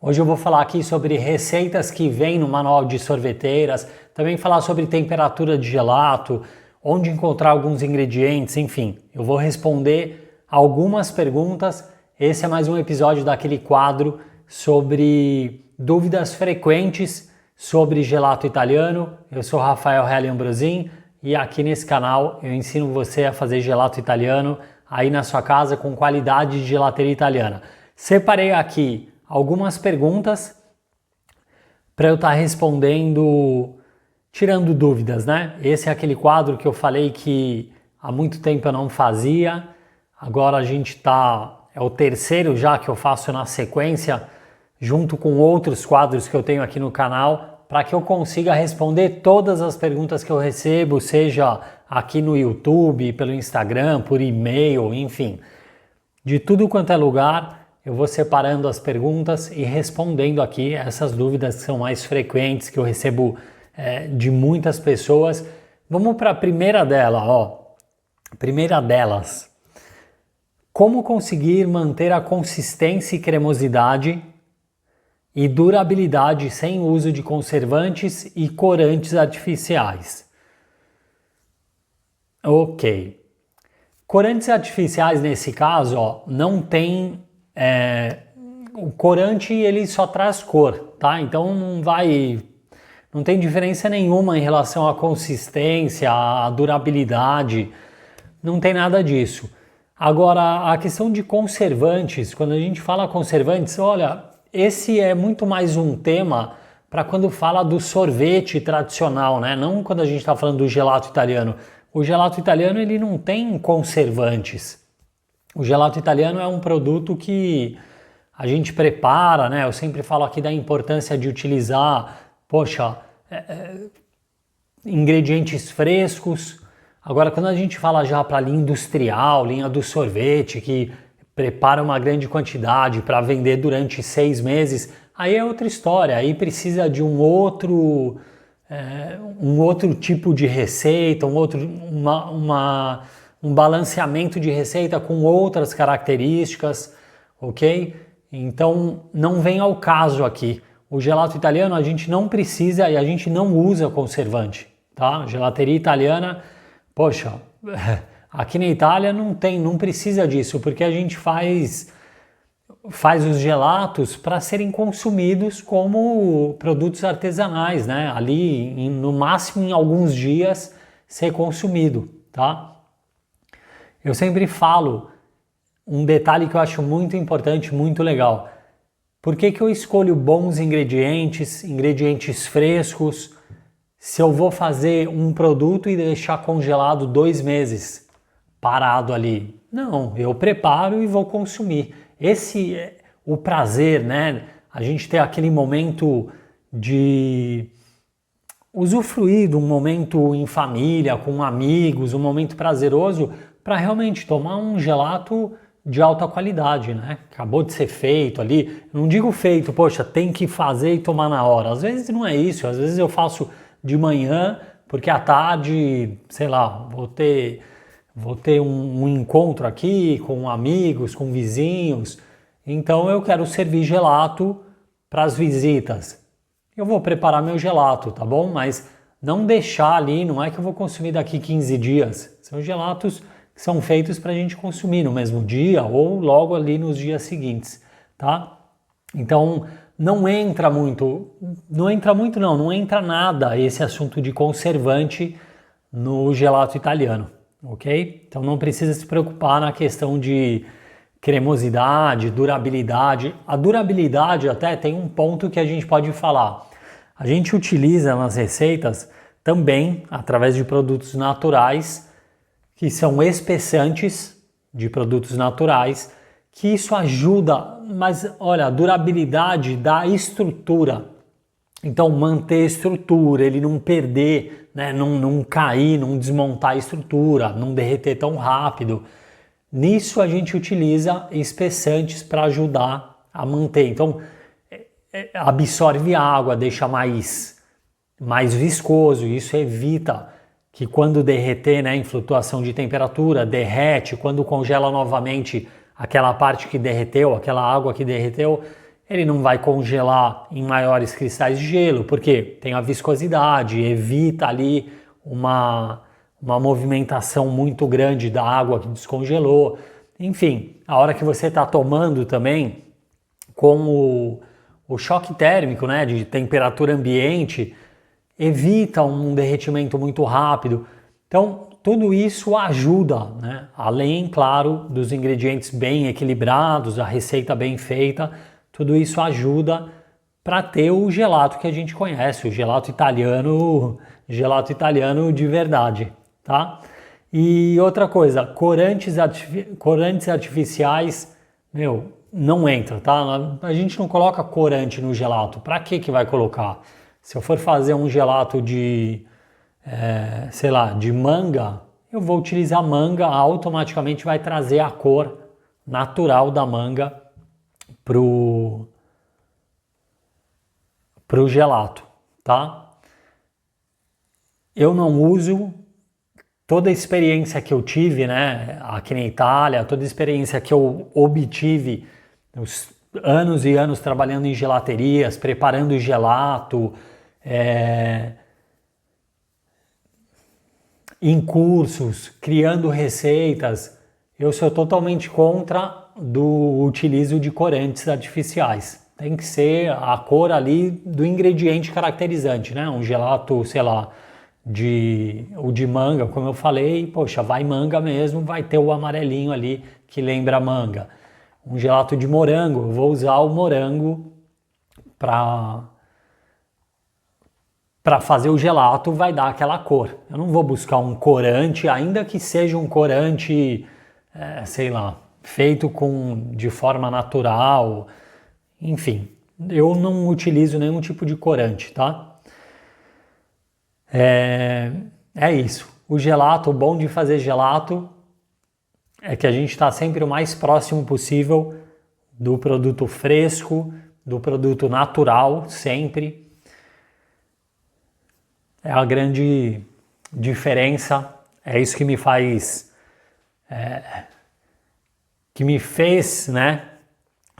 Hoje eu vou falar aqui sobre receitas que vêm no manual de sorveteiras, também falar sobre temperatura de gelato, onde encontrar alguns ingredientes, enfim. Eu vou responder algumas perguntas. Esse é mais um episódio daquele quadro sobre dúvidas frequentes sobre gelato italiano. Eu sou Rafael Reale Ambrosin e aqui nesse canal eu ensino você a fazer gelato italiano aí na sua casa com qualidade de gelateria italiana. Separei aqui algumas perguntas para eu estar respondendo, tirando dúvidas, né? Esse é aquele quadro que eu falei que há muito tempo eu não fazia. Agora a gente é o terceiro já que eu faço na sequência, junto com outros quadros que eu tenho aqui no canal, para que eu consiga responder todas as perguntas que eu recebo, seja aqui no YouTube, pelo Instagram, por e-mail, enfim. De tudo quanto é lugar, eu vou separando as perguntas e respondendo aqui essas dúvidas que são mais frequentes, que eu recebo de muitas pessoas. Vamos para a primeira dela, Primeira delas. Como conseguir manter a consistência e cremosidade e durabilidade sem uso de conservantes e corantes artificiais? Ok. Corantes artificiais nesse caso, não tem... o corante ele só traz cor, tá? Então não tem diferença nenhuma em relação à consistência, à durabilidade, não tem nada disso. Agora, a questão de conservantes, quando a gente fala conservantes, olha, esse é muito mais um tema para quando fala do sorvete tradicional, né? Não quando a gente está falando do gelato italiano. O gelato italiano ele não tem conservantes. O gelato italiano é um produto que a gente prepara, né? Eu sempre falo aqui da importância de utilizar, ingredientes frescos. Agora, quando a gente fala já para linha industrial, linha do sorvete, que prepara uma grande quantidade para vender durante 6 meses, aí é outra história. Aí precisa de um outro tipo de receita, um balanceamento de receita com outras características, ok? Então não vem ao caso aqui. O gelato italiano a gente não precisa e a gente não usa conservante, tá? Gelateria italiana, aqui na Itália não precisa disso, porque a gente faz os gelatos para serem consumidos como produtos artesanais, né? Ali, no máximo em alguns dias, ser consumido, tá? Eu sempre falo um detalhe que eu acho muito importante, muito legal. Por que eu escolho bons ingredientes frescos, se eu vou fazer um produto e deixar congelado 2 meses, parado ali? Não, eu preparo e vou consumir. Esse é o prazer, né? A gente ter aquele momento de usufruir de um momento em família, com amigos, um momento prazeroso, para realmente tomar um gelato de alta qualidade, né? Acabou de ser feito ali. Não digo feito, tem que fazer e tomar na hora. Às vezes não é isso, às vezes eu faço de manhã, porque à tarde, sei lá, vou ter um encontro aqui com amigos, com vizinhos, então eu quero servir gelato para as visitas. Eu vou preparar meu gelato, tá bom? Mas não deixar ali, não é que eu vou consumir daqui 15 dias. São gelatos que são feitos para a gente consumir no mesmo dia ou logo ali nos dias seguintes, tá? Então não entra nada esse assunto de conservante no gelato italiano, ok? Então não precisa se preocupar na questão de cremosidade, durabilidade. A durabilidade até tem um ponto que a gente pode falar. A gente utiliza nas receitas também através de produtos naturais, que são espessantes de produtos naturais, que isso ajuda, mas olha, a durabilidade da estrutura. Então manter a estrutura, ele não perder, né, não cair, não desmontar a estrutura, não derreter tão rápido. Nisso a gente utiliza espessantes para ajudar a manter. Então absorve água, deixa mais viscoso, isso evita que quando derreter, né, em flutuação de temperatura, derrete, quando congela novamente aquela parte que derreteu, aquela água que derreteu, ele não vai congelar em maiores cristais de gelo, porque tem a viscosidade, evita ali uma movimentação muito grande da água que descongelou. Enfim, a hora que você está tomando também, com o choque térmico, né, de temperatura ambiente, evita um derretimento muito rápido. Então, tudo isso ajuda, né? Além, claro, dos ingredientes bem equilibrados, a receita bem feita, tudo isso ajuda para ter o gelato que a gente conhece, o gelato italiano de verdade, tá? E outra coisa, corantes artificiais, não entra, tá? A gente não coloca corante no gelato. Para que vai colocar? Se eu for fazer um gelato de de manga, eu vou utilizar manga, automaticamente vai trazer a cor natural da manga pro gelato, tá? Eu não uso. Toda a experiência que eu tive, né, aqui na Itália, toda a experiência que eu obtive, os anos e anos trabalhando em gelaterias, preparando gelato, em cursos, criando receitas, eu sou totalmente contra do utilizo de corantes artificiais. Tem que ser a cor ali do ingrediente caracterizante, né? Um gelato, sei lá, o de manga, como eu falei, poxa, vai manga mesmo, vai ter o amarelinho ali que lembra manga. Um gelato de morango, eu vou usar o morango para fazer o gelato, vai dar aquela cor. Eu não vou buscar um corante, ainda que seja um corante, sei lá, feito de forma natural, enfim, eu não utilizo nenhum tipo de corante, tá? É isso. O gelato, o bom de fazer gelato é que a gente está sempre o mais próximo possível do produto fresco, do produto natural, sempre. É a grande diferença, é isso que me faz, que me fez, né,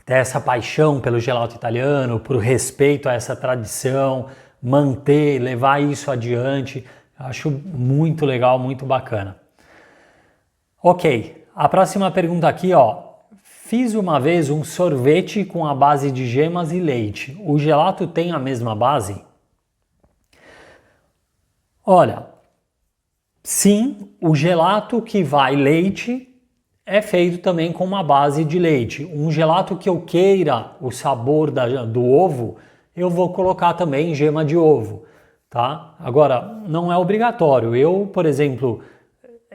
ter essa paixão pelo gelato italiano, por respeito a essa tradição, manter, levar isso adiante. Acho muito legal, muito bacana. Ok, a próxima pergunta aqui, ó. Fiz uma vez um sorvete com a base de gemas e leite. O gelato tem a mesma base? Olha, sim, o gelato que vai leite é feito também com uma base de leite. Um gelato que eu queira o sabor do ovo, eu vou colocar também gema de ovo, tá? Agora, não é obrigatório. Eu, por exemplo,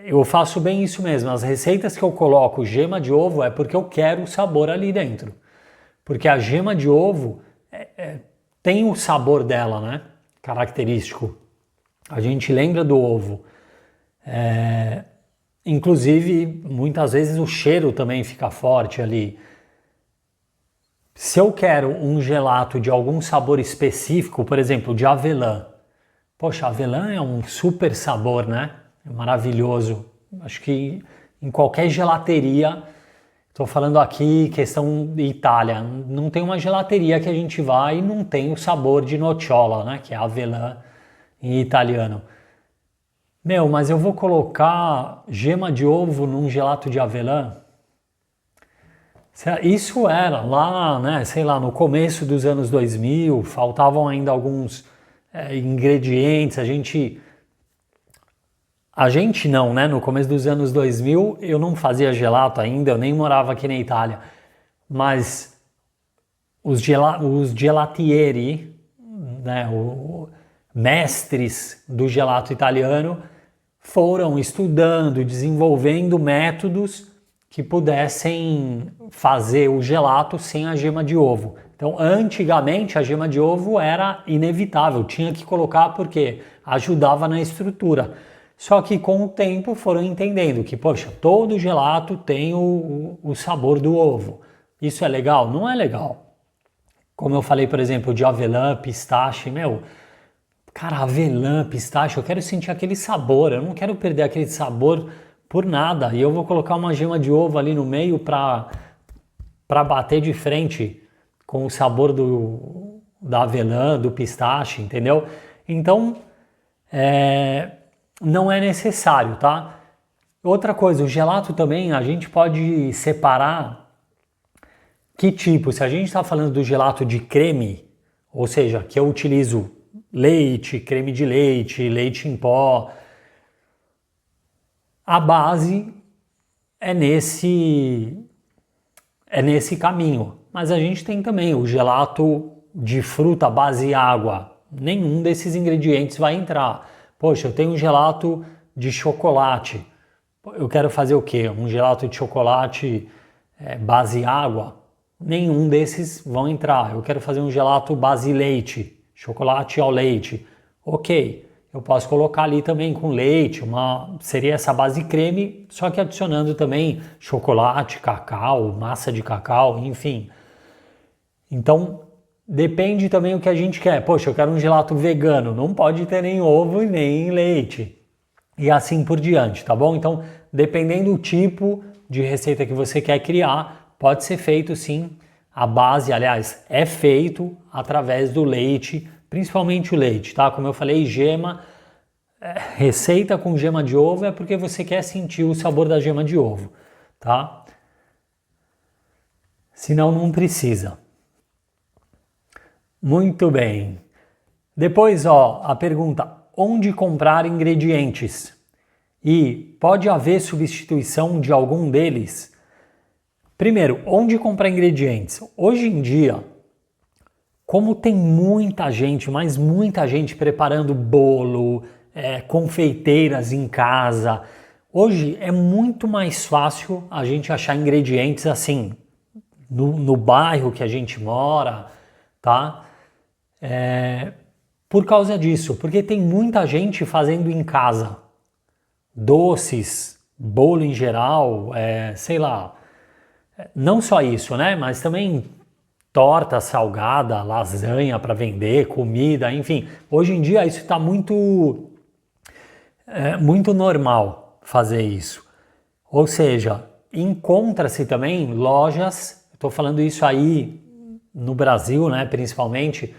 eu faço bem isso mesmo. As receitas que eu coloco gema de ovo é porque eu quero o sabor ali dentro. Porque a gema de ovo tem o sabor dela, né? Característico. A gente lembra do ovo. Inclusive, muitas vezes o cheiro também fica forte ali. Se eu quero um gelato de algum sabor específico, por exemplo, de avelã. Poxa, avelã é um super sabor, né? É maravilhoso. Acho que em qualquer gelateria, estou falando aqui questão de Itália, não tem uma gelateria que a gente vai e não tem o sabor de nocciola, né? Que é avelã em italiano. Mas eu vou colocar gema de ovo num gelato de avelã? Isso era lá, né, sei lá, no começo dos anos 2000, faltavam ainda alguns ingredientes, a gente não, né, no começo dos anos 2000 eu não fazia gelato ainda, eu nem morava aqui na Itália, mas os gelatieri, né, mestres do gelato italiano, foram estudando, desenvolvendo métodos que pudessem fazer o gelato sem a gema de ovo. Então, antigamente, a gema de ovo era inevitável, tinha que colocar porque ajudava na estrutura. Só que com o tempo foram entendendo que, poxa, todo gelato tem o sabor do ovo. Isso é legal? Não é legal. Como eu falei, por exemplo, de avelã, pistache, cara, avelã, pistache, eu quero sentir aquele sabor, eu não quero perder aquele sabor por nada. E eu vou colocar uma gema de ovo ali no meio para bater de frente com o sabor da avelã, do pistache, entendeu? Então, não é necessário, tá? Outra coisa, o gelato também a gente pode separar que tipo. Se a gente está falando do gelato de creme, ou seja, que eu utilizo leite, creme de leite, leite em pó, a base é nesse caminho. Mas a gente tem também o gelato de fruta base água. Nenhum desses ingredientes vai entrar. Poxa, eu tenho um gelato de chocolate. Eu quero fazer o quê? Um gelato de chocolate base água? Nenhum desses vão entrar. Eu quero fazer um gelato base leite, chocolate ao leite. Ok, eu posso colocar ali também com leite, seria essa base creme, só que adicionando também chocolate, cacau, massa de cacau, enfim. Então, depende também o que a gente quer. Poxa, eu quero um gelato vegano, não pode ter nem ovo e nem leite. E assim por diante, tá bom? Então, dependendo do tipo de receita que você quer criar, pode ser feito sim. A base, aliás, é feito através do leite, principalmente o leite, tá? Como eu falei, gema, receita com gema de ovo é porque você quer sentir o sabor da gema de ovo, tá? Senão não precisa. Muito bem. Depois, a pergunta: onde comprar ingredientes? E pode haver substituição de algum deles? Primeiro, onde comprar ingredientes? Hoje em dia, como tem muita gente, mas muita gente preparando bolo, confeiteiras em casa, hoje é muito mais fácil a gente achar ingredientes assim, no bairro que a gente mora, tá? Por causa disso, porque tem muita gente fazendo em casa doces, bolo em geral, sei lá, não só isso, né? Mas também torta salgada, lasanha para vender, comida, enfim. Hoje em dia isso está muito normal fazer isso. Ou seja, encontra-se também lojas, estou falando isso aí no Brasil, né, principalmente,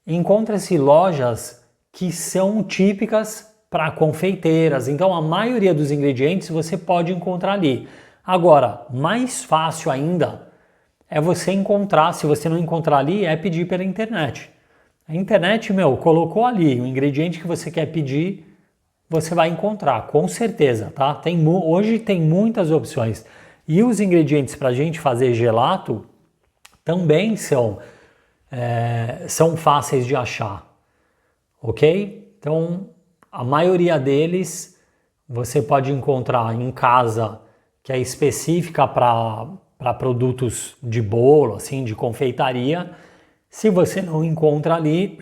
encontra-se lojas que são típicas para confeiteiras. Então a maioria dos ingredientes você pode encontrar ali. Agora, mais fácil ainda é você encontrar, se você não encontrar ali, é pedir pela internet. A internet, colocou ali o ingrediente que você quer pedir, você vai encontrar, com certeza, tá? Hoje tem muitas opções. E os ingredientes para a gente fazer gelato também são fáceis de achar, ok? Então, a maioria deles você pode encontrar em casa, que é específica para produtos de bolo, assim, de confeitaria. Se você não encontra ali,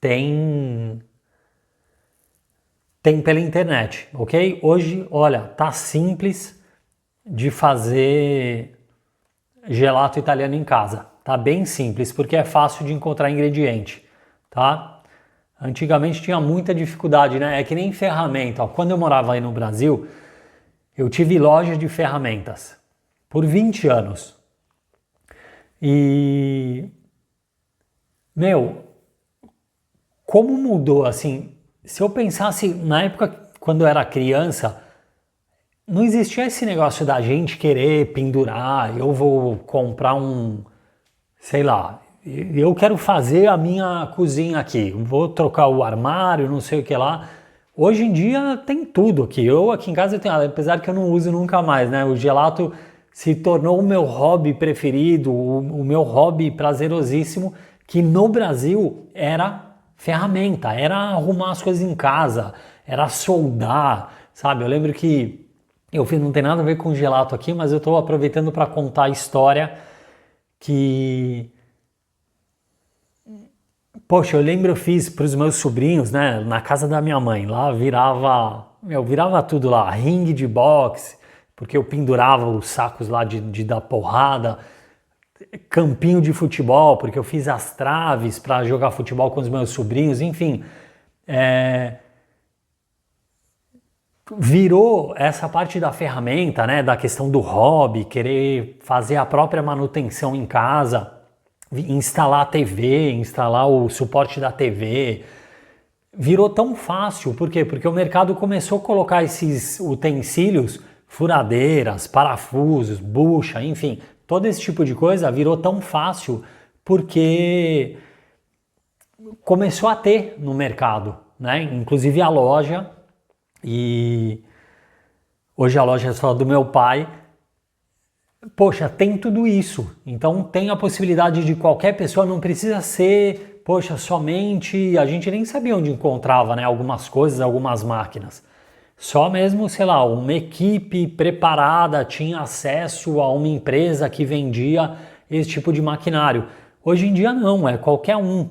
tem pela internet, ok? Hoje, olha, tá simples de fazer gelato italiano em casa. Tá bem simples, porque é fácil de encontrar ingrediente, tá? Antigamente tinha muita dificuldade, né? É que nem ferramenta. Ó. Quando eu morava aí no Brasil, eu tive loja de ferramentas por 20 anos. E, como mudou, assim, se eu pensasse na época quando eu era criança, não existia esse negócio da gente querer pendurar, eu vou comprar sei lá, eu quero fazer a minha cozinha aqui, vou trocar o armário, não sei o que lá. Hoje em dia tem tudo aqui. Eu aqui em casa eu tenho, apesar que eu não uso nunca mais, né? O gelato se tornou o meu hobby preferido, o meu hobby prazerosíssimo, que no Brasil era ferramenta, era arrumar as coisas em casa, era soldar, sabe? Eu lembro que não tem nada a ver com gelato aqui, mas eu estou aproveitando para contar a história que... Poxa, eu lembro, eu fiz para os meus sobrinhos, né, na casa da minha mãe, lá virava tudo lá, ringue de boxe, porque eu pendurava os sacos lá de dar porrada, campinho de futebol, porque eu fiz as traves para jogar futebol com os meus sobrinhos, enfim. virou essa parte da ferramenta, né, da questão do hobby, querer fazer a própria manutenção em casa, instalar a TV, instalar o suporte da TV, virou tão fácil. Por quê? Porque o mercado começou a colocar esses utensílios, furadeiras, parafusos, bucha, enfim, todo esse tipo de coisa virou tão fácil porque começou a ter no mercado, né? Inclusive a loja, e hoje a loja é só do meu pai. Poxa, tem tudo isso. Então tem a possibilidade de qualquer pessoa, não precisa ser, poxa, somente, a gente nem sabia onde encontrava, né, algumas coisas, algumas máquinas. Só mesmo, sei lá, uma equipe preparada tinha acesso a uma empresa que vendia esse tipo de maquinário. Hoje em dia não, é qualquer um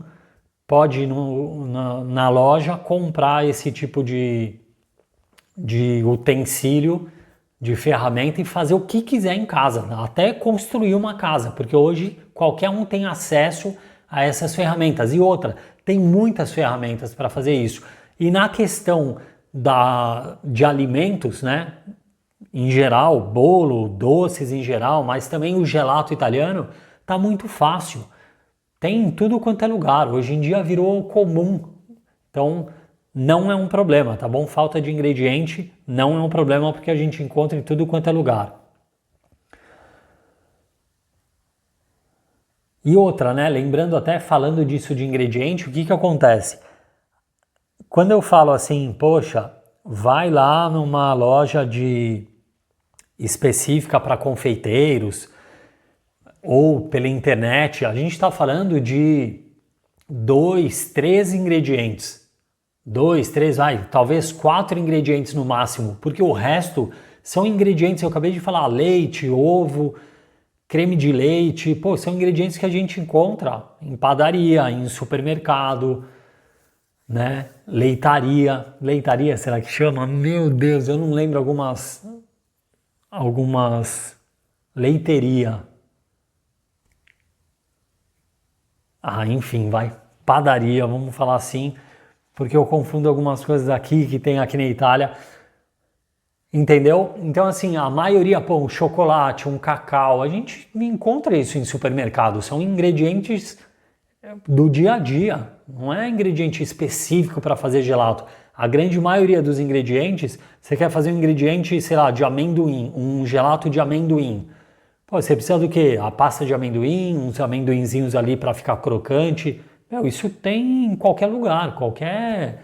pode ir na loja comprar esse tipo de utensílio, de ferramenta e fazer o que quiser em casa, até construir uma casa, porque hoje qualquer um tem acesso a essas ferramentas. E outra, tem muitas ferramentas para fazer isso. E na questão de alimentos, né, em geral, bolo, doces em geral, mas também o gelato italiano, tá muito fácil. Tem em tudo quanto é lugar, hoje em dia virou comum. Então, não é um problema, tá bom? Falta de ingrediente não é um problema porque a gente encontra em tudo quanto é lugar. E outra, né? Lembrando até, falando disso de ingrediente, o que que acontece? Quando eu falo assim, poxa, vai lá numa loja específica para confeiteiros ou pela internet, a gente está falando de 2, 3 ingredientes. 2, 3, talvez 4 ingredientes no máximo, porque o resto são ingredientes, eu acabei de falar, leite, ovo, creme de leite, pô, são ingredientes que a gente encontra em padaria, em supermercado, né? Leitaria, será que chama? Meu Deus, eu não lembro algumas leiteria. Enfim, padaria, vamos falar assim, porque eu confundo algumas coisas aqui que tem aqui na Itália, entendeu? Então assim, a maioria, um chocolate, um cacau, a gente encontra isso em supermercado, são ingredientes do dia a dia, não é ingrediente específico para fazer gelato. A grande maioria dos ingredientes, você quer fazer um ingrediente, sei lá, de amendoim, um gelato de amendoim. Pô, você precisa do quê? A pasta de amendoim, uns amendoinzinhos ali para ficar crocante. Isso tem em qualquer lugar, qualquer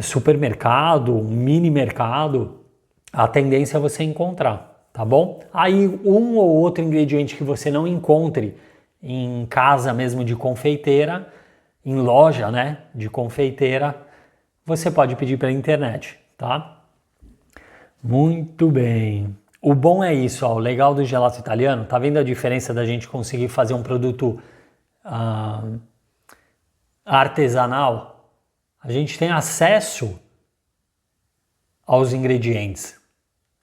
supermercado, mini mercado, a tendência é você encontrar, tá bom? Aí um ou outro ingrediente que você não encontre em casa mesmo de confeiteira, em loja, né, de confeiteira, você pode pedir pela internet, tá? Muito bem. O bom é isso, ó, o legal do gelato italiano, tá vendo a diferença da gente conseguir fazer um produto artesanal? A gente tem acesso aos ingredientes.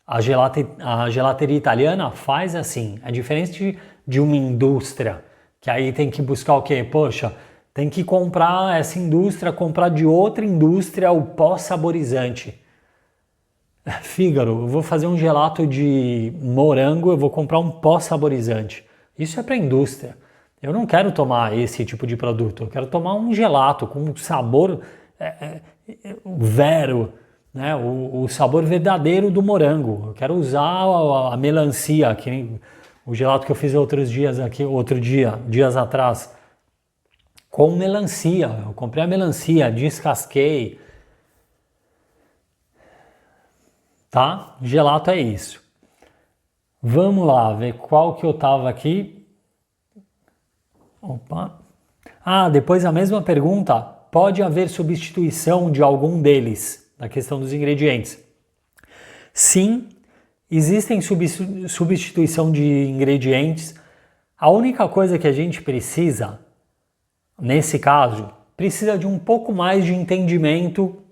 A gelateria italiana faz assim, é diferente de uma indústria, que aí tem que buscar o quê? Poxa, tem que comprar essa indústria, comprar de outra indústria o pó saborizante. Fígaro, eu vou fazer um gelato de morango, eu vou comprar um pó saborizante. Isso é para a indústria. Eu não quero tomar esse tipo de produto, eu quero tomar um gelato com sabor vero, né? O sabor verdadeiro do morango. Eu quero usar a melancia, que o gelato que eu fiz dias atrás, com melancia. Eu comprei a melancia, descasquei. Tá? Gelato é isso. Vamos lá, ver qual que eu tava aqui. Opa. Depois a mesma pergunta. Pode haver substituição de algum deles, na questão dos ingredientes? Sim, existem substituição de ingredientes. A única coisa que a gente precisa, nesse caso, precisa de um pouco mais de entendimento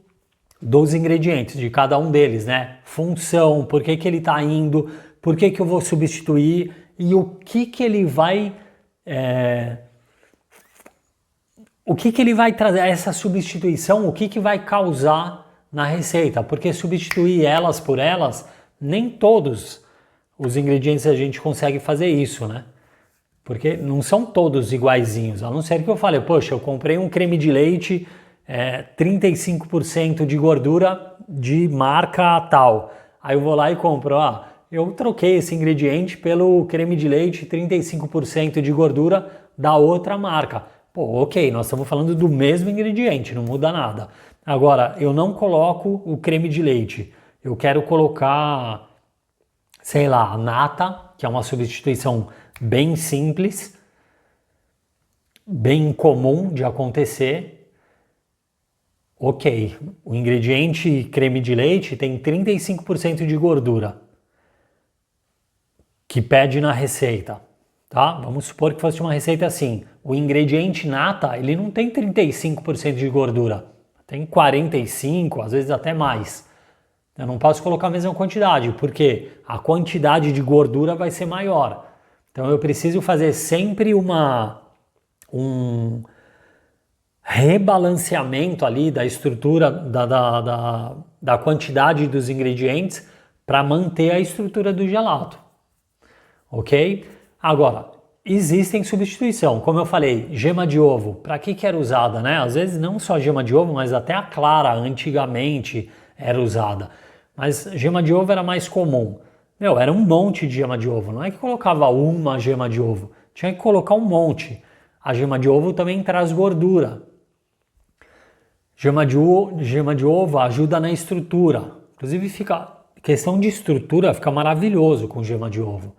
dos ingredientes, de cada um deles, né? Função, por que ele está indo, por que eu vou substituir e o que ele vai... o que ele vai trazer, essa substituição, o que vai causar na receita, porque substituir elas por elas, nem todos os ingredientes a gente consegue fazer isso, né? Porque não são todos iguaizinhos, a não ser que eu fale, poxa, eu comprei um creme de leite 35% de gordura de marca tal. Aí eu vou lá e compro, eu troquei esse ingrediente pelo creme de leite 35% de gordura da outra marca. Pô, ok, nós estamos falando do mesmo ingrediente, não muda nada. Agora, eu não coloco o creme de leite, eu quero colocar, sei lá, a nata, que é uma substituição bem simples, bem comum de acontecer. Ok, o ingrediente creme de leite tem 35% de gordura, que pede na receita, tá? Vamos supor que fosse uma receita assim, o ingrediente nata, ele não tem 35% de gordura, tem 45%, às vezes até mais. Eu não posso colocar a mesma quantidade, porque a quantidade de gordura vai ser maior. Então eu preciso fazer sempre um rebalanceamento ali da estrutura, da quantidade dos ingredientes para manter a estrutura do gelato, ok? Agora, existem substituição, como eu falei, gema de ovo, para que era usada, né? Às vezes não só gema de ovo, mas até a clara antigamente era usada, mas gema de ovo era mais comum. Era um monte de gema de ovo, não é que colocava uma gema de ovo, tinha que colocar um monte. A gema de ovo também traz gordura. Gema de ovo ajuda na estrutura. Inclusive, questão de estrutura fica maravilhoso com gema de ovo.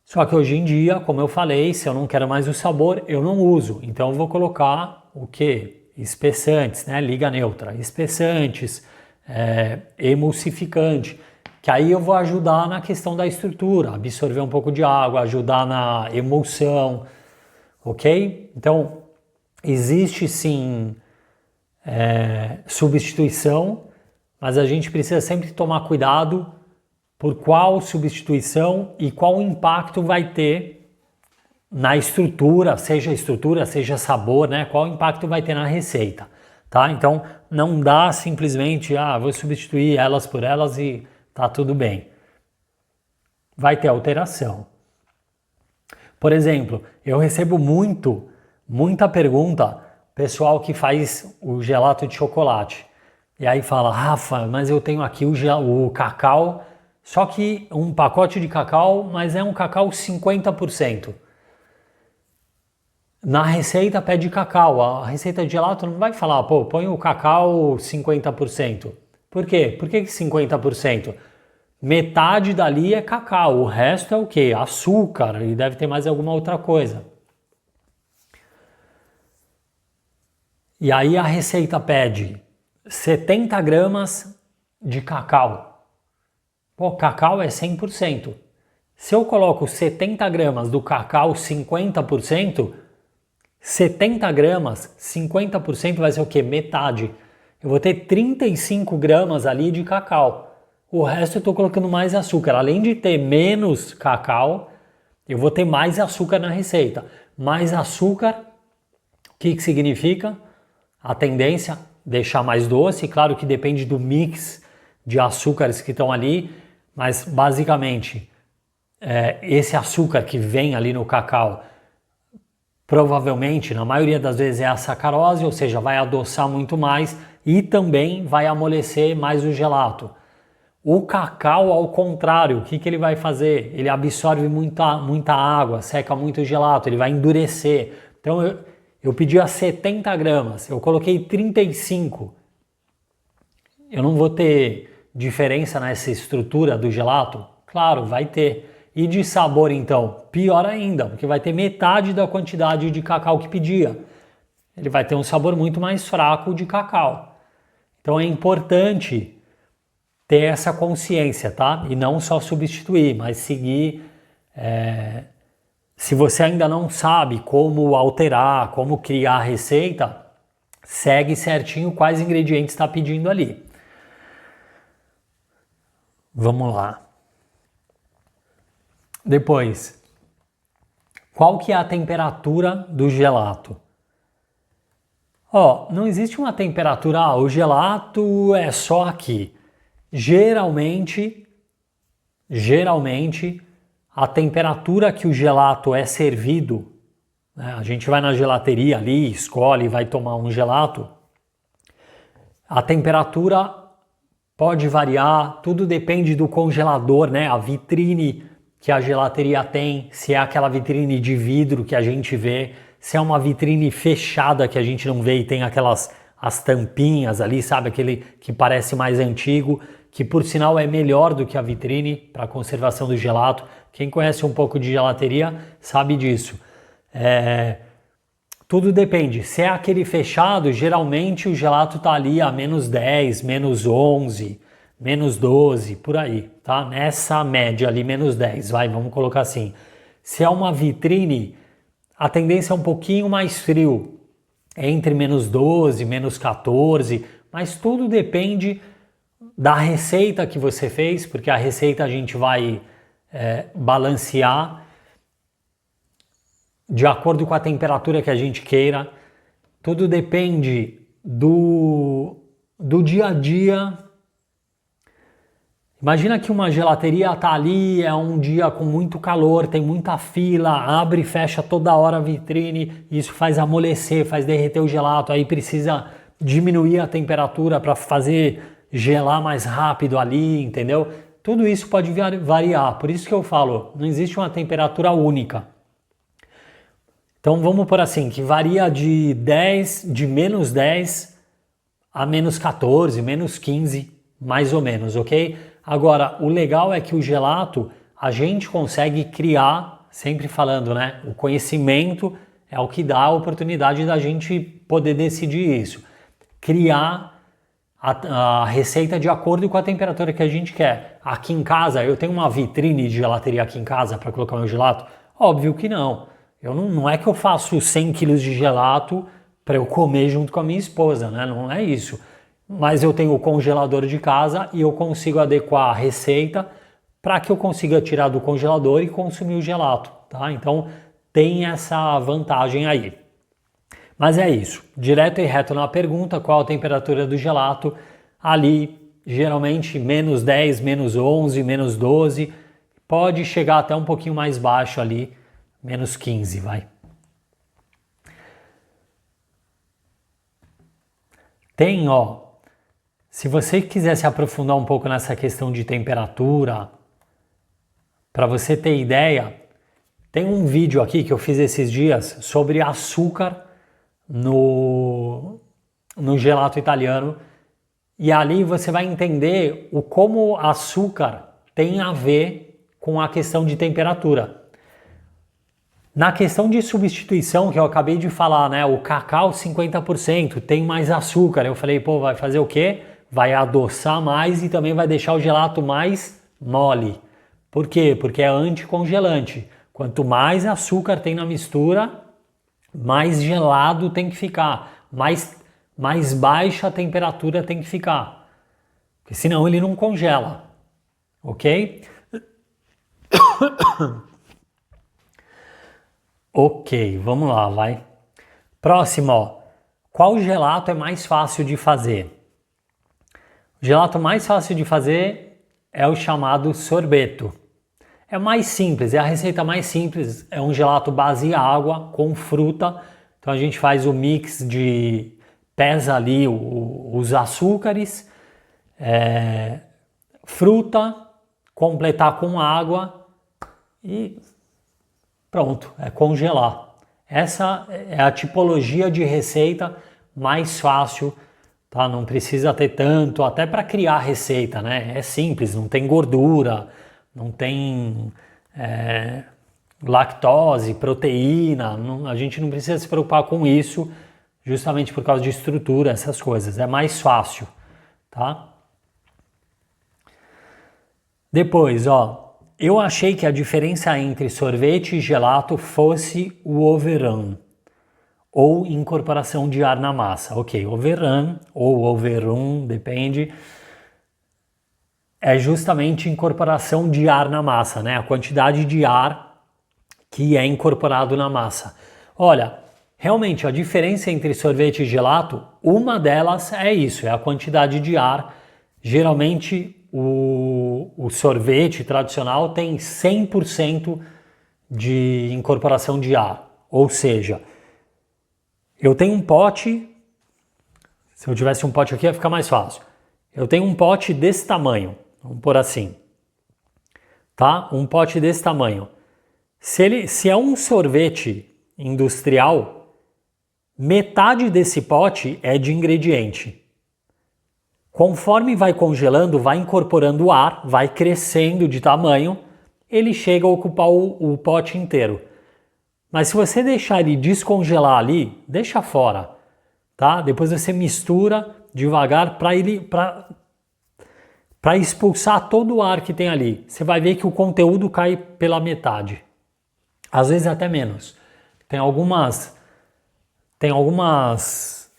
Só que hoje em dia, como eu falei, se eu não quero mais o sabor, eu não uso. Então eu vou colocar o quê? Espessantes, né? Liga neutra. Espessantes, emulsificante. Que aí eu vou ajudar na questão da estrutura, absorver um pouco de água, ajudar na emulsão, ok? Então, existe sim substituição, mas a gente precisa sempre tomar cuidado por qual substituição e qual impacto vai ter na estrutura, seja sabor, né? Qual impacto vai ter na receita, tá? Então, não dá simplesmente, vou substituir elas por elas e tá tudo bem. Vai ter alteração. Por exemplo, eu recebo muita pergunta, pessoal que faz o gelato de chocolate. E aí fala, Rafa, mas eu tenho aqui o cacau, só que um pacote de cacau, mas é um cacau 50%. Na receita pede cacau, a receita de gelato não vai falar, põe o cacau 50%. Por quê? Por que 50%? Metade dali é cacau, o resto é o quê? Açúcar e deve ter mais alguma outra coisa. E aí a receita pede 70 gramas de cacau. Cacau é 100%. Se eu coloco 70 gramas do cacau 50%, 70 gramas, 50% vai ser o quê? Metade. Eu vou ter 35 gramas ali de cacau. O resto eu estou colocando mais açúcar. Além de ter menos cacau, eu vou ter mais açúcar na receita. Mais açúcar, o que significa? A tendência, deixar mais doce. Claro que depende do mix de açúcares que estão ali, mas basicamente esse açúcar que vem ali no cacau, provavelmente, na maioria das vezes, é a sacarose, ou seja, vai adoçar muito mais e também vai amolecer mais o gelato. O cacau, ao contrário, o que ele vai fazer? Ele absorve muita água, seca muito o gelato, ele vai endurecer. Então eu pedi a 70 gramas, eu coloquei 35. Eu não vou ter diferença nessa estrutura do gelato? Claro, vai ter. E de sabor então? Pior ainda, porque vai ter metade da quantidade de cacau que pedia. Ele vai ter um sabor muito mais fraco de cacau. Então é importante ter essa consciência, tá? E não só substituir, mas seguir. Se você ainda não sabe como alterar, como criar a receita, segue certinho quais ingredientes está pedindo ali. Vamos lá. Depois, qual que é a temperatura do gelato? Ó, não existe uma temperatura, o gelato é só aqui. Geralmente, a temperatura que o gelato é servido, né, a gente vai na gelateria ali, escolhe e vai tomar um gelato, a temperatura pode variar, tudo depende do congelador, né? A vitrine que a gelateria tem, se é aquela vitrine de vidro que a gente vê, se é uma vitrine fechada que a gente não vê e tem as tampinhas ali, sabe? Aquele que parece mais antigo, que por sinal é melhor do que a vitrine para a conservação do gelato. Quem conhece um pouco de gelateria sabe disso. Tudo depende. Se é aquele fechado, geralmente o gelato está ali a menos 10, menos 11, menos 12, por aí, tá? Nessa média ali, menos 10, vamos colocar assim. Se é uma vitrine, a tendência é um pouquinho mais frio, entre menos 12, menos 14, mas tudo depende da receita que você fez, porque a receita a gente vai balancear de acordo com a temperatura que a gente queira. Tudo depende do dia a dia. Imagina que uma gelateria tá ali, é um dia com muito calor, tem muita fila, abre e fecha toda hora a vitrine, isso faz amolecer, faz derreter o gelato, aí precisa diminuir a temperatura para fazer gelar mais rápido ali, entendeu? Tudo isso pode variar, por isso que eu falo, não existe uma temperatura única. Então vamos por assim, que varia de menos 10 a menos 14, menos 15, mais ou menos, ok? Agora, o legal é que o gelato, a gente consegue criar, sempre falando, né? O conhecimento é o que dá a oportunidade da gente poder decidir isso. Criar a receita de acordo com a temperatura que a gente quer. Aqui em casa, eu tenho uma vitrine de gelateria aqui em casa para colocar meu gelato? Óbvio que não. Não é que eu faço 100 quilos de gelato para eu comer junto com a minha esposa, né? Não é isso. Mas eu tenho o congelador de casa e eu consigo adequar a receita para que eu consiga tirar do congelador e consumir o gelato, tá? Então tem essa vantagem aí. Mas é isso, direto e reto na pergunta, qual a temperatura do gelato? Ali, geralmente menos 10, menos 11, menos 12, pode chegar até um pouquinho mais baixo ali, menos 15, vai. Tem, se você quiser se aprofundar um pouco nessa questão de temperatura, para você ter ideia, tem um vídeo aqui que eu fiz esses dias sobre açúcar no gelato italiano, e ali você vai entender como açúcar tem a ver com a questão de temperatura. Na questão de substituição que eu acabei de falar, né, o cacau 50% tem mais açúcar, eu falei, pô, vai fazer o quê? Vai adoçar mais e também vai deixar o gelato mais mole. Por quê? Porque é anticongelante. Quanto mais açúcar tem na mistura, mais gelado tem que ficar, mais baixa a temperatura tem que ficar, porque senão ele não congela, ok? Ok, vamos lá, vai. Próximo, qual gelato é mais fácil de fazer? O gelato mais fácil de fazer é o chamado sorbeto. É mais simples, é a receita mais simples, é um gelato base água com fruta. Então a gente faz o mix pesa ali os açúcares, fruta, completar com água e pronto, é congelar. Essa é a tipologia de receita mais fácil, tá? Não precisa ter tanto, até para criar receita, né? É simples, não tem gordura, não tem lactose, proteína, a gente não precisa se preocupar com isso, justamente por causa de estrutura, essas coisas, é mais fácil, tá? Depois, eu achei que a diferença entre sorvete e gelato fosse o overrun, ou incorporação de ar na massa. Ok, overrun ou overrun, depende, é justamente incorporação de ar na massa, né? A quantidade de ar que é incorporado na massa. Olha, realmente a diferença entre sorvete e gelato, uma delas é isso, é a quantidade de ar. Geralmente o sorvete tradicional tem 100% de incorporação de ar, ou seja, eu tenho um pote, se eu tivesse um pote aqui ia ficar mais fácil. Eu tenho um pote desse tamanho, vamos por assim, tá? Um pote desse tamanho. Se é um sorvete industrial, metade desse pote é de ingrediente. Conforme vai congelando, vai incorporando ar, vai crescendo de tamanho, ele chega a ocupar o pote inteiro. Mas se você deixar ele descongelar ali, deixa fora, tá? Depois você mistura devagar para expulsar todo o ar que tem ali. Você vai ver que o conteúdo cai pela metade. Às vezes até menos. Tem algumas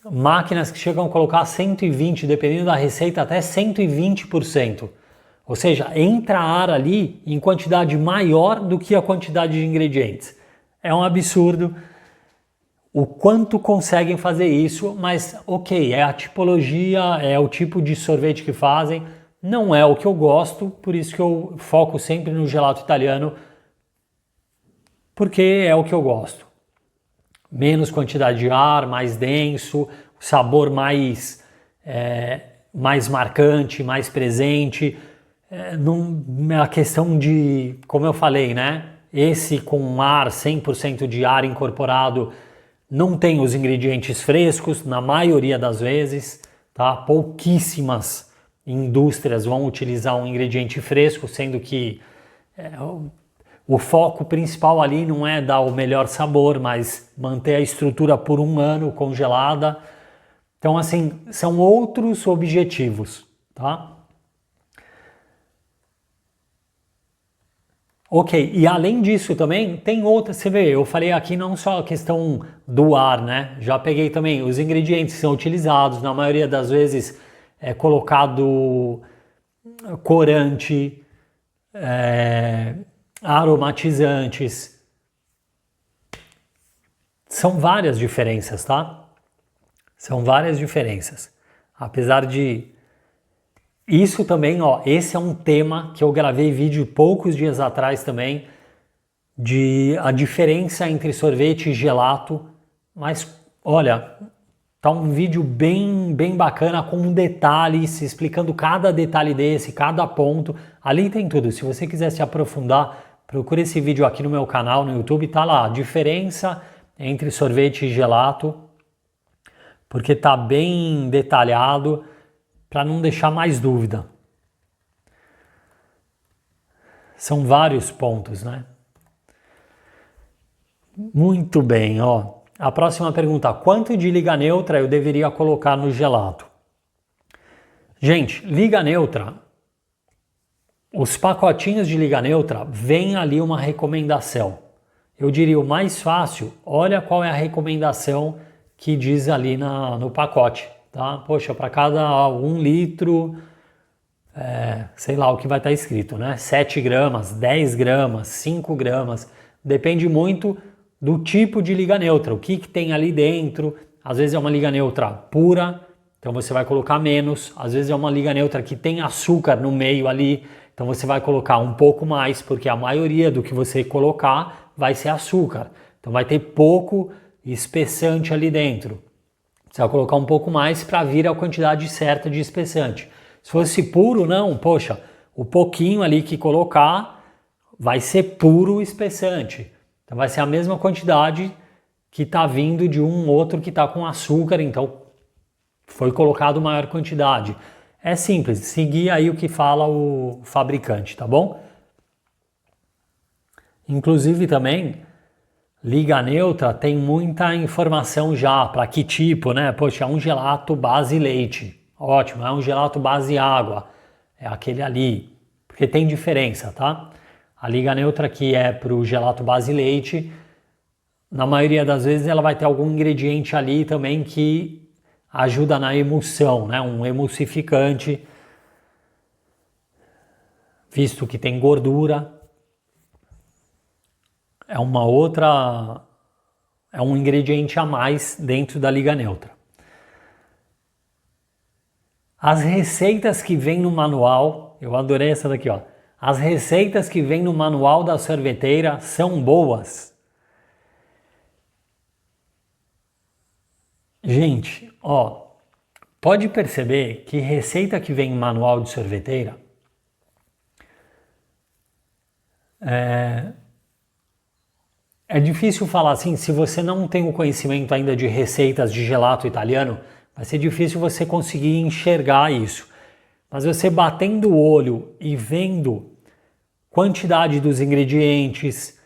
máquinas que chegam a colocar 120, dependendo da receita, até 120%. Ou seja, entra ar ali em quantidade maior do que a quantidade de ingredientes. É um absurdo o quanto conseguem fazer isso, mas ok, é a tipologia, é o tipo de sorvete que fazem, não é o que eu gosto, por isso que eu foco sempre no gelato italiano, porque é o que eu gosto. Menos quantidade de ar, mais denso, sabor mais marcante, mais presente. A questão de, como eu falei, né? Esse com ar, 100% de ar incorporado, não tem os ingredientes frescos, na maioria das vezes, tá? Pouquíssimas indústrias vão utilizar um ingrediente fresco, sendo que o foco principal ali não é dar o melhor sabor, mas manter a estrutura por um ano congelada. Então, assim, são outros objetivos, tá? Ok, e além disso também tem outras, você vê, eu falei aqui não só a questão do ar, né? Já peguei também os ingredientes que são utilizados, na maioria das vezes é colocado corante, aromatizantes. São várias diferenças, tá? São várias diferenças. Apesar de isso também, ó, esse é um tema que eu gravei vídeo poucos dias atrás também, de a diferença entre sorvete e gelato, mas olha, tá um vídeo bem bacana com detalhes, explicando cada detalhe desse, cada ponto, ali tem tudo, se você quiser se aprofundar, procure esse vídeo aqui no meu canal no YouTube, tá lá, a diferença entre sorvete e gelato, porque tá bem detalhado, para não deixar mais dúvida. São vários pontos, né? Muito bem, ó. A próxima pergunta, quanto de liga neutra eu deveria colocar no gelato? Gente, liga neutra, os pacotinhos de liga neutra, vem ali uma recomendação. Eu diria o mais fácil, olha qual é a recomendação que diz ali no pacote. Tá? Poxa, para cada 1 litro, sei lá o que vai estar escrito, né? 7 gramas, 10 gramas, 5 gramas, depende muito do tipo de liga neutra, o que tem ali dentro. Às vezes é uma liga neutra pura, então você vai colocar menos. Às vezes é uma liga neutra que tem açúcar no meio ali, então você vai colocar um pouco mais, porque a maioria do que você colocar vai ser açúcar. Então vai ter pouco espessante ali dentro. Você vai colocar um pouco mais para vir a quantidade certa de espessante. Se fosse puro, não, poxa, o pouquinho ali que colocar vai ser puro espessante. Então vai ser a mesma quantidade que está vindo de um outro que está com açúcar, então foi colocado maior quantidade. É simples, seguir aí o que fala o fabricante, tá bom? Inclusive também, liga neutra tem muita informação já, para que tipo, né? Poxa, é um gelato base leite. Ótimo, é um gelato base água. É aquele ali, porque tem diferença, tá? A liga neutra que é para o gelato base leite, na maioria das vezes ela vai ter algum ingrediente ali também que ajuda na emulsão, né? Um emulsificante, visto que tem gordura. É uma outra é um ingrediente a mais dentro da Liga Neutra. As receitas que vem no manual, eu adorei essa daqui, ó. As receitas que vem no manual da sorveteira são boas. Gente, ó, pode perceber que receita que vem em manual de sorveteira é difícil falar assim, se você não tem o conhecimento ainda de receitas de gelato italiano, vai ser difícil você conseguir enxergar isso. Mas você batendo o olho e vendo quantidade dos ingredientes,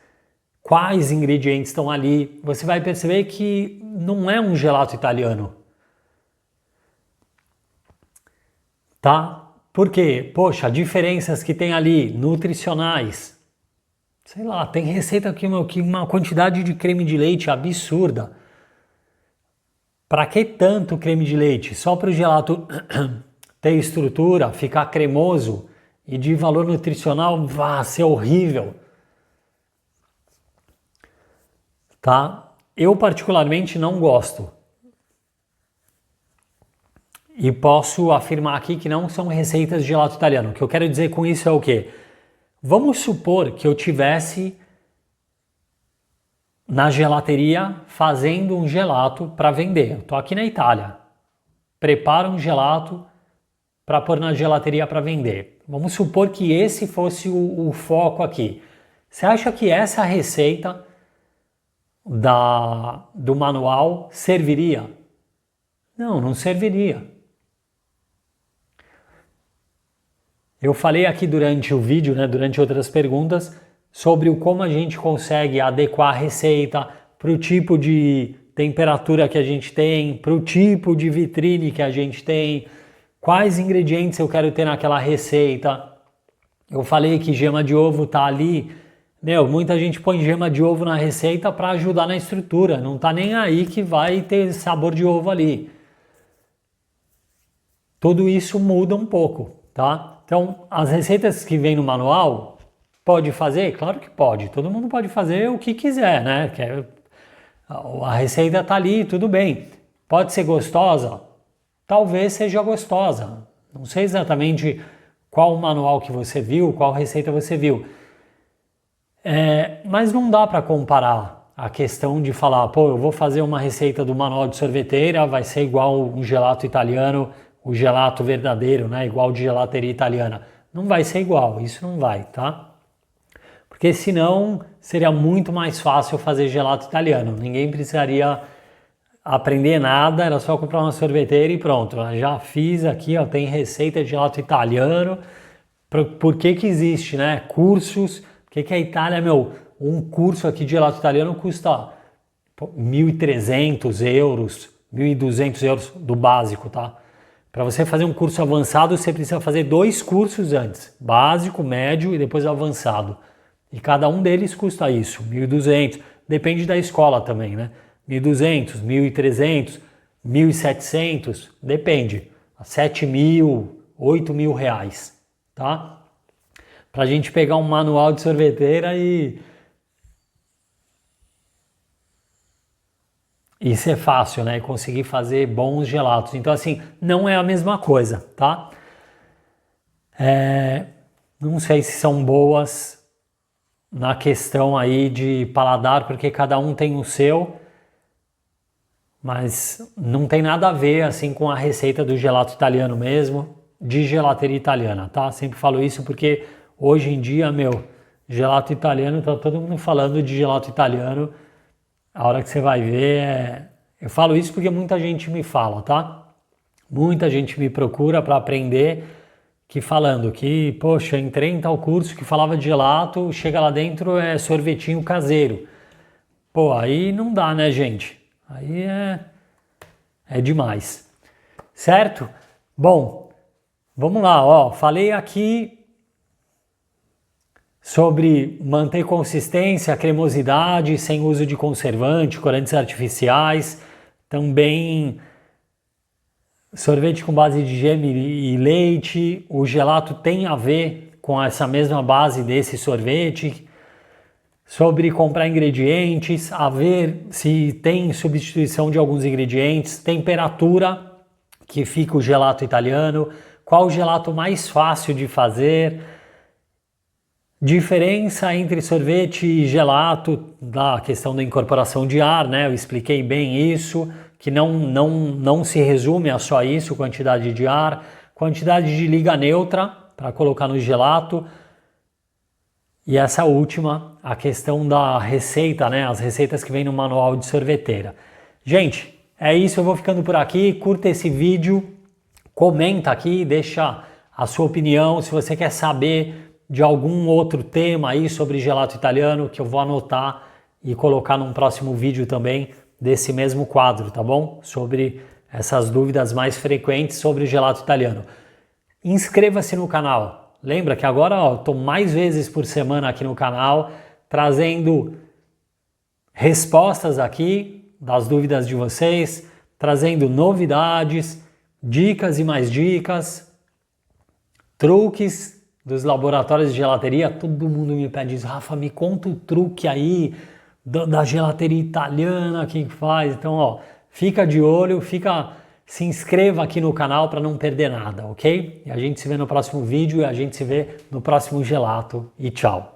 quais ingredientes estão ali, você vai perceber que não é um gelato italiano. Tá? Por quê? Poxa, diferenças que tem ali, nutricionais. Sei lá, tem receita que uma quantidade de creme de leite absurda. Para que tanto creme de leite? Só para o gelato ter estrutura, ficar cremoso e de valor nutricional ser horrível. Tá? Eu particularmente não gosto. E posso afirmar aqui que não são receitas de gelato italiano. O que eu quero dizer com isso é o quê? Vamos supor que eu tivesse na gelateria fazendo um gelato para vender. Eu estou aqui na Itália. Preparo um gelato para pôr na gelateria para vender. Vamos supor que esse fosse o foco aqui. Você acha que essa receita do manual serviria? Não, não serviria. Eu falei aqui durante o vídeo, né, durante outras perguntas, sobre como a gente consegue adequar a receita para o tipo de temperatura que a gente tem, para o tipo de vitrine que a gente tem, quais ingredientes eu quero ter naquela receita. Eu falei que gema de ovo tá ali. Muita gente põe gema de ovo na receita para ajudar na estrutura, não tá nem aí que vai ter sabor de ovo ali. Tudo isso muda um pouco, tá? Então, as receitas que vem no manual, pode fazer? Claro que pode. Todo mundo pode fazer o que quiser, né? A receita tá ali, tudo bem. Pode ser gostosa? Talvez seja gostosa. Não sei exatamente qual o manual que você viu, qual receita você viu. Mas não dá para comparar a questão de falar, pô, eu vou fazer uma receita do manual de sorveteira, vai ser igual um gelato italiano, o gelato verdadeiro, né? Igual de gelateria italiana. Não vai ser igual, isso não vai, tá? Porque senão seria muito mais fácil fazer gelato italiano. Ninguém precisaria aprender nada, era só comprar uma sorveteira e pronto. Eu já fiz aqui, ó, tem receita de gelato italiano. Por que que existe, né? Cursos. Por que a Itália, um curso aqui de gelato italiano custa 1.300 euros, 1.200 euros do básico, tá? Para você fazer um curso avançado, você precisa fazer 2 cursos antes, básico, médio e depois avançado. E cada um deles custa isso, 1.200, depende da escola também, né? 1.200, 1.300, 1.700, depende, 7.000, 8.000 reais, tá? Pra gente pegar um manual de sorveteira e ser fácil, né? Conseguir fazer bons gelatos. Então, assim, não é a mesma coisa, tá? Não sei se são boas na questão aí de paladar, porque cada um tem o seu, mas não tem nada a ver, assim, com a receita do gelato italiano mesmo, de gelateria italiana, tá? Sempre falo isso porque hoje em dia, gelato italiano, tá todo mundo falando de gelato italiano. A hora que você vai ver, eu falo isso porque muita gente me fala, tá? Muita gente me procura para aprender, falando que, poxa, entrei em tal curso que falava de gelato, chega lá dentro é sorvetinho caseiro. Pô, aí não dá, né, gente? Aí é demais. Certo? Bom, vamos lá, ó. Falei aqui sobre manter consistência, cremosidade, sem uso de conservante, corantes artificiais. Também sorvete com base de gema e leite. O gelato tem a ver com essa mesma base desse sorvete. sobre comprar ingredientes, a ver se tem substituição de alguns ingredientes, temperatura que fica o gelato italiano, qual o gelato mais fácil de fazer, diferença entre sorvete e gelato, da questão da incorporação de ar, né? Eu expliquei bem isso, que não se resume a só isso, quantidade de ar, quantidade de liga neutra para colocar no gelato. E essa última, a questão da receita, né? As receitas que vem no manual de sorveteira. Gente, é isso, eu vou ficando por aqui. Curta esse vídeo, comenta aqui, deixa a sua opinião. Se você quer saber de algum outro tema aí sobre gelato italiano, que eu vou anotar e colocar num próximo vídeo também desse mesmo quadro, tá bom? Sobre essas dúvidas mais frequentes sobre o gelato italiano. Inscreva-se no canal. Lembra que agora estou mais vezes por semana aqui no canal, trazendo respostas aqui das dúvidas de vocês, trazendo novidades, dicas e mais dicas, truques dos laboratórios de gelateria. Todo mundo me pede isso. Rafa, me conta o truque aí da gelateria italiana, quem faz. Então, ó, fica de olho, se inscreva aqui no canal para não perder nada, ok? E a gente se vê no próximo vídeo e a gente se vê no próximo gelato. E tchau!